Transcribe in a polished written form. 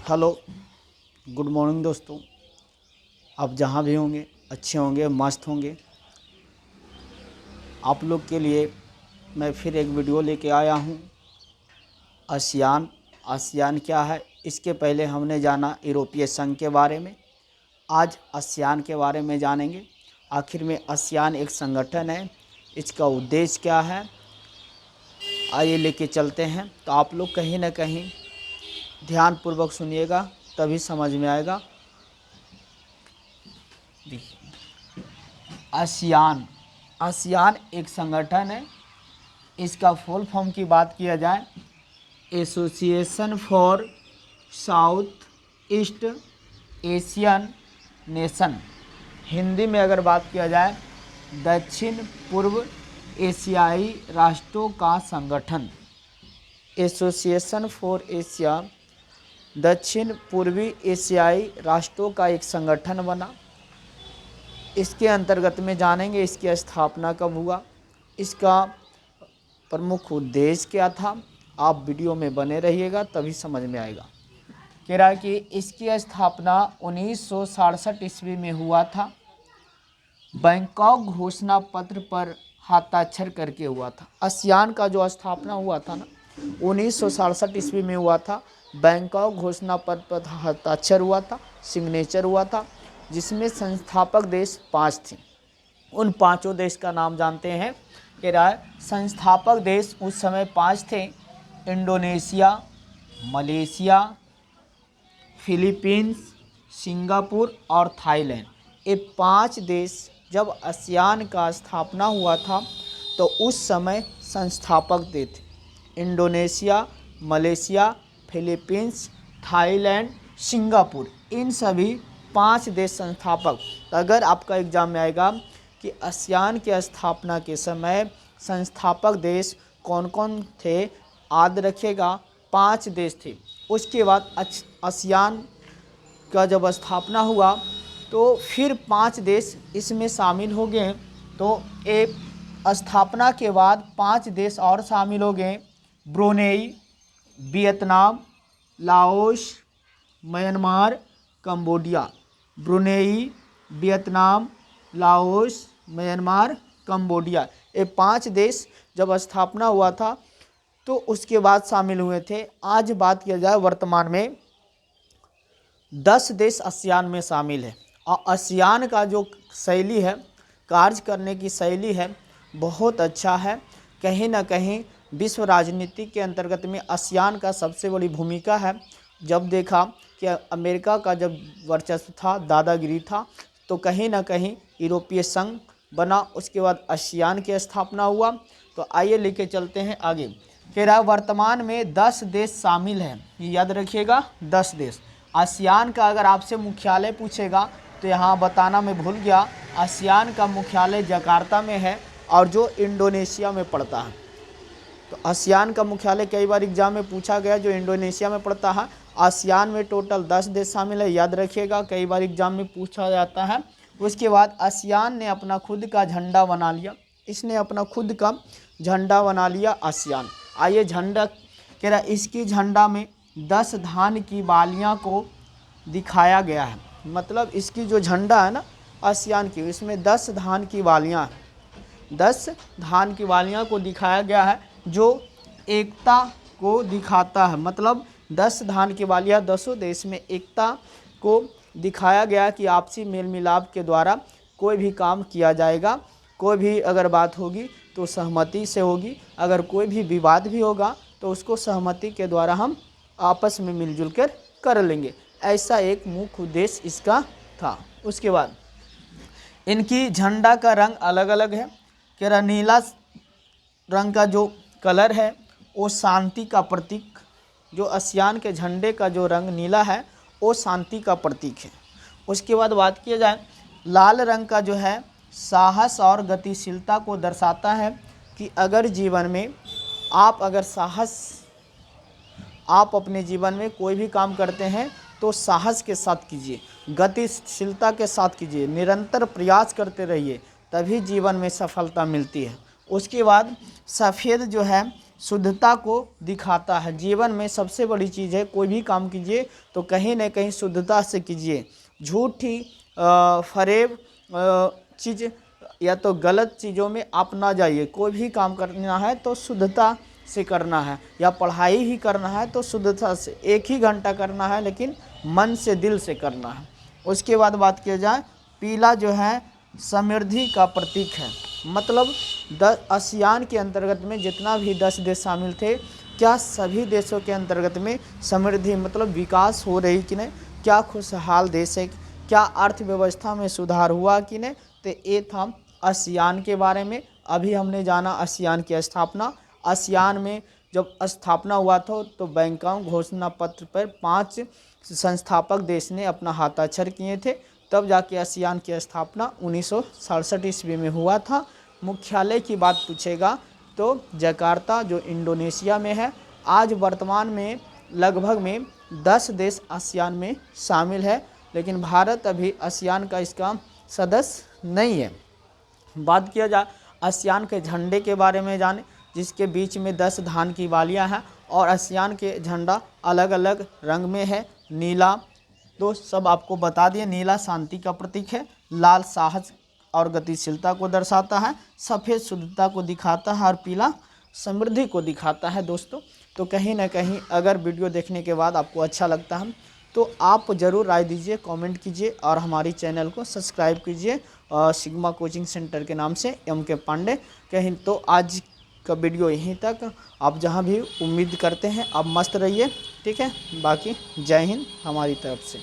Hello, good morning दोस्तों। आप जहाँ भी होंगे अच्छे होंगे, मस्त होंगे। आप लोग के लिए मैं फिर एक वीडियो लेके आया हूँ। आसियान। आसियान क्या है? इसके पहले हमने जाना यूरोपीय संघ के बारे में। आज आसियान के बारे में जानेंगे। आखिर में आसियान एक संगठन है, इसका उद्देश्य क्या है, आइए लेके चलते हैं। तो आप लोग कहीं ना कहीं ध्यानपूर्वक सुनिएगा, तभी समझ में आएगा। आसियान। आसियान एक संगठन है। इसका फुल फॉर्म की बात किया जाए, association for south east Asian nation. Hindi में अगर बात किया जाए, दक्षिण पूर्व एशियाई राष्ट्रों का संगठन। एसोसिएशन फॉर एशिया, दक्षिण पूर्वी एशियाई राष्ट्रों का एक संगठन बना। इसके अंतर्गत में जानेंगे इसकी स्थापना कब हुआ, इसका प्रमुख उद्देश्य क्या था। आप वीडियो में बने रहिएगा, तभी समझ में आएगा। कह रहा है कि इसकी स्थापना 1967 ईस्वी में हुआ था। बैंकॉक घोषणा पत्र पर हस्ताक्षर करके हुआ था। आसियान का जो स्थापना हुआ था ना, 1967 ईस्वी में हुआ था। बैंकॉक घोषणा पत्र पर हस्ताक्षर हुआ था, सिग्नेचर हुआ था, जिसमें संस्थापक देश 5 थे। उन 5 देश का नाम जानते हैं। कह रहा है संस्थापक देश उस समय 5 थे: इंडोनेशिया, मलेशिया, फिलीपींस, सिंगापुर और थाईलैंड। ये 5 देश जब आसियान का स्थापना हुआ था तो उस समय संस्थापक देश थे। Indonesia, Malaysia, Philippines, Thailand, Singapore, इन सभी 5 देश संस्थापक। अगर आपका एग्जाम में आएगा कि आसियान की स्थापना के समय संस्थापक देश कौन कौन थे, याद रखिएगा 5 देश थे। उसके बाद आसियान का जब स्थापना हुआ तो फिर 5 देश इसमें शामिल हो गए। तो एक स्थापना के बाद 5 देश और शामिल हो गए: Brunei, Vietnam, Laos, Myanmar, Cambodia. Brunei, Vietnam, Laos, Myanmar, Cambodia, ये 5 देश जब स्थापना हुआ था तो उसके बाद शामिल हुए थे। आज बात किया जाए, वर्तमान में 10 देश आसियान में शामिल है। और आसियान का जो शैली है, कार्य करने की शैली है, बहुत अच्छा है। कहीं ना कहीं विश्व राजनीति के अंतर्गत में आसियान का सबसे बड़ी भूमिका है। जब देखा कि अमेरिका का जब वर्चस्व था, दादागिरी था, तो कहीं ना कहीं यूरोपीय संघ बना। उसके बाद आसियान की स्थापना हुआ। तो आइए लेके चलते हैं आगे। कह रहा वर्तमान में 10 देश शामिल हैं, याद रखिएगा 10 देश। आसियान का अगर आपसे मुख्यालय पूछेगा तो यहाँ बताना मैं भूल गया, आसियान का मुख्यालय जकार्ता में है और जो इंडोनेशिया में पड़ता है। तो आसियान का मुख्यालय कई बार एग्जाम में पूछा गया, जो इंडोनेशिया में पड़ता है। आसियान में टोटल 10 देश शामिल है, याद रखिएगा, कई बार एग्जाम में पूछा जाता है। उसके बाद आसियान ने अपना खुद का झंडा बना लिया। इसने अपना खुद का झंडा बना लिया आसियान। आइए झंडा, कह रहा इसकी झंडा में 10 धान की बालियां को दिखाया गया है। मतलब इसकी जो झंडा है ना आसियान की, इसमें 10 धान की बालियां हैं। 10 धान की बालियां को दिखाया गया है, जो एकता को दिखाता है। मतलब 10 धान की बालियां, 10 देश में एकता को दिखाया गया कि आपसी मेल मिलाप के द्वारा कोई भी काम किया जाएगा। कोई भी अगर बात होगी तो सहमति से होगी, अगर कोई भी विवाद भी होगा तो उसको सहमति के द्वारा हम आपस में मिलजुल कर लेंगे। ऐसा एक मुख्य उद्देश्य इसका था। उसके बाद इनकी झंडा का रंग अलग अलग है। कह रहा नीला रंग का जो कलर है वो शांति का प्रतीक, जो आसियान के झंडे का जो रंग नीला है वो शांति का प्रतीक है। उसके बाद बात किया जाए, लाल रंग का जो है साहस और गतिशीलता को दर्शाता है कि अगर जीवन में आप अपने जीवन में कोई भी काम करते हैं तो साहस के साथ कीजिए, गतिशीलता के साथ कीजिए, निरंतर प्रयास करते रहिए, तभी जीवन में सफलता मिलती है। उसके बाद सफ़ेद जो है शुद्धता को दिखाता है। जीवन में सबसे बड़ी चीज़ है, कोई भी काम कीजिए तो कहीं ना कहीं शुद्धता से कीजिए। झूठी फरेब चीज़ या तो गलत चीज़ों में आप ना जाइए। कोई भी काम करना है तो शुद्धता से करना है, या पढ़ाई ही करना है तो शुद्धता से, 1 ही घंटा करना है लेकिन मन से दिल से करना है। उसके बाद बात किया जाए, पीला जो है समृद्धि का प्रतीक है। मतलब आसियान के अंतर्गत में जितना भी 10 देश शामिल थे, क्या सभी देशों के अंतर्गत में समृद्धि मतलब विकास हो रही कि नहीं, क्या खुशहाल देश है, क्या अर्थव्यवस्था में सुधार हुआ कि नहीं। तो ये था आसियान के बारे में। अभी हमने जाना आसियान की स्थापना। आसियान में जब स्थापना हुआ था तो बैंकॉक घोषणा पत्र पर 5 संस्थापक देश ने अपना हस्ताक्षर किए थे, तब जाके आसियान की स्थापना 1967 ईस्वी में हुआ था। मुख्यालय की बात पूछेगा तो जकार्ता जो इंडोनेशिया में है। आज वर्तमान में लगभग में 10 देश आसियान में शामिल है, लेकिन भारत अभी आसियान का इसका सदस्य नहीं है। बात किया जाए आसियान के झंडे के बारे में जाने, जिसके बीच में 10 धान की बालियां हैं और आसियान के झंडा अलग अलग रंग में है। नीला तो सब आपको बता दिए, नीला शांति का प्रतीक है, लाल साहस और गतिशीलता को दर्शाता है, सफ़ेद शुद्धता को दिखाता है और पीला समृद्धि को दिखाता है। दोस्तों तो कहीं ना कहीं अगर वीडियो देखने के बाद आपको अच्छा लगता है तो आप ज़रूर राय दीजिए, कमेंट कीजिए और हमारी चैनल को सब्सक्राइब कीजिए सिग्मा कोचिंग सेंटर के नाम से MK पांडे। कहीं तो आज का वीडियो यहीं तक। आप जहां भी उम्मीद करते हैं आप मस्त रहिए, ठीक है। बाकी जय हिंद हमारी तरफ से।